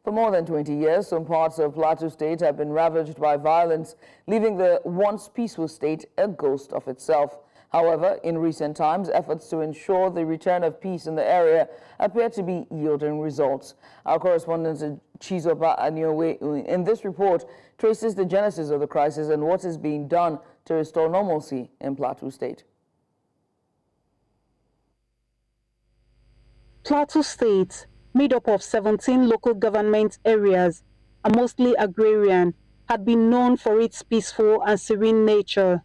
For more than 20 years, some parts of Plateau State have been ravaged by violence, leaving the once peaceful state a ghost of itself. However, in recent times, efforts to ensure the return of peace in the area appear to be yielding results. Our correspondent Chizoba Anionwe in this report traces the genesis of the crisis and what is being done to restore normalcy in Plateau State. Plateau State, made up of 17 local government areas, and mostly agrarian, had been known for its peaceful and serene nature.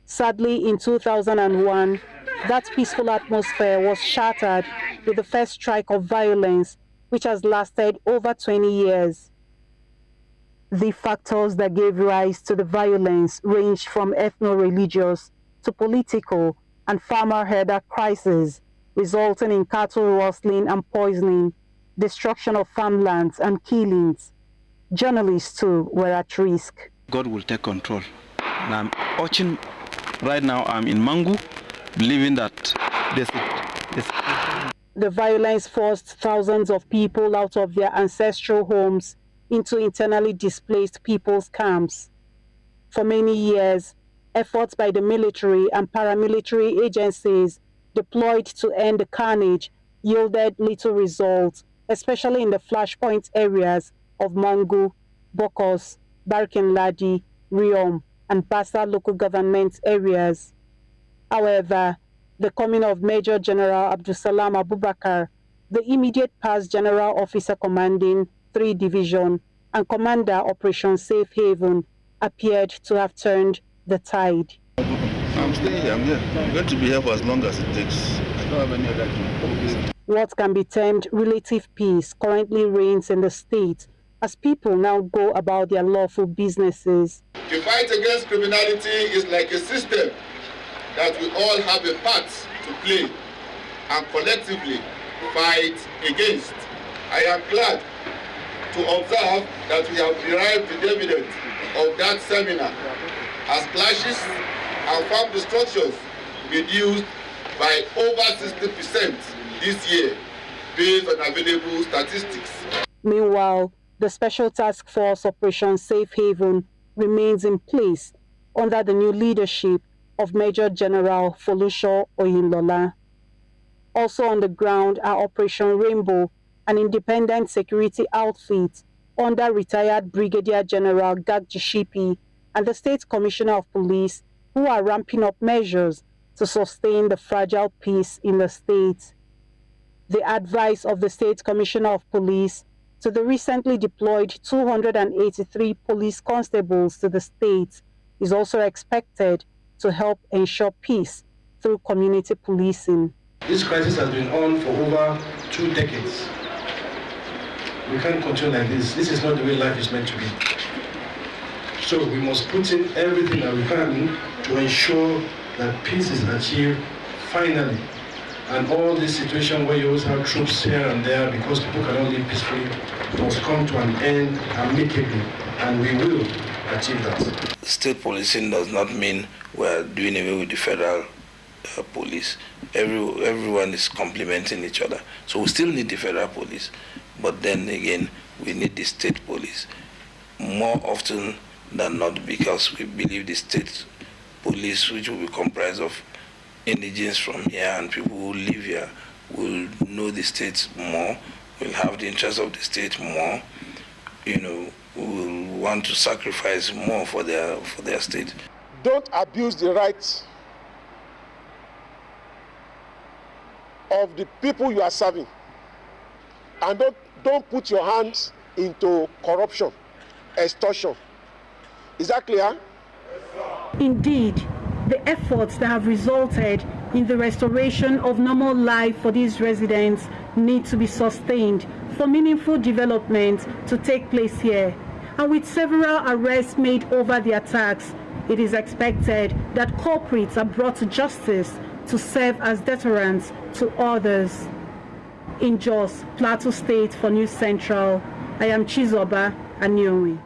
Sadly, in 2001, that peaceful atmosphere was shattered with the first strike of violence, which has lasted over 20 years. The factors that gave rise to the violence ranged from ethno-religious to political and farmer-herder crises, resulting in cattle rustling and poisoning, destruction of farmlands and killings. Journalists too were at risk. God will take control. And I'm watching right now. I'm in Mangu, believing that the violence forced thousands of people out of their ancestral homes into internally displaced people's camps. For many years, efforts by the military and paramilitary agencies deployed to end the carnage yielded little results, especially in the flashpoint areas of Mangu, Bokos, Barkinladi, Riom, and Bassa local government areas. However, the coming of Major General Abdusalam Abubakar, the immediate past General Officer commanding 3 Division and Commander Operation Safe Haven, appeared to have turned the tide. I'm staying here. I'm going to be here for as long as it takes. I don't have any other thing. What can be termed relative peace currently reigns in the state as people now go about their lawful businesses. The fight against criminality is like a system that we all have a part to play and collectively fight against. I am glad to observe that we have derived the dividend of that seminar as clashes and farm destructions reduced by over 60% this year based on available statistics. Meanwhile, the Special Task Force Operation Safe Haven remains in place under the new leadership of Major General Folusho Oyinlola. Also on the ground are Operation Rainbow, an independent security outfit under retired Brigadier General Gagjishipi and the State Commissioner of Police, who are ramping up measures to sustain the fragile peace in the state. The advice of the State Commissioner of Police to the recently deployed 283 police constables to the state is also expected to help ensure peace through community policing. This crisis has been on for over 2 decades. We can't continue like this. This is not the way life is meant to be. So we must put in everything that we can to ensure that peace is achieved finally. And all this situation where you always have troops here and there because people cannot live peacefully must come to an end amicably, and we will achieve that. State policing does not mean we're doing away with the federal police. Everyone is complementing each other. So we still need the federal police, but then again, we need the state police more often than not, because we believe the state police, which will be comprised of indigents from here and people who live here, will know the state more, will have the interest of the state more, will want to sacrifice more for their state. Don't abuse the rights of the people you are serving, and don't put your hands into corruption, extortion. Is that clear? Indeed, the efforts that have resulted in the restoration of normal life for these residents need to be sustained for meaningful development to take place here. And with several arrests made over the attacks, it is expected that culprits are brought to justice to serve as deterrents to others. In Jos, Plateau State for News Central, I am Chizoba Anionwe.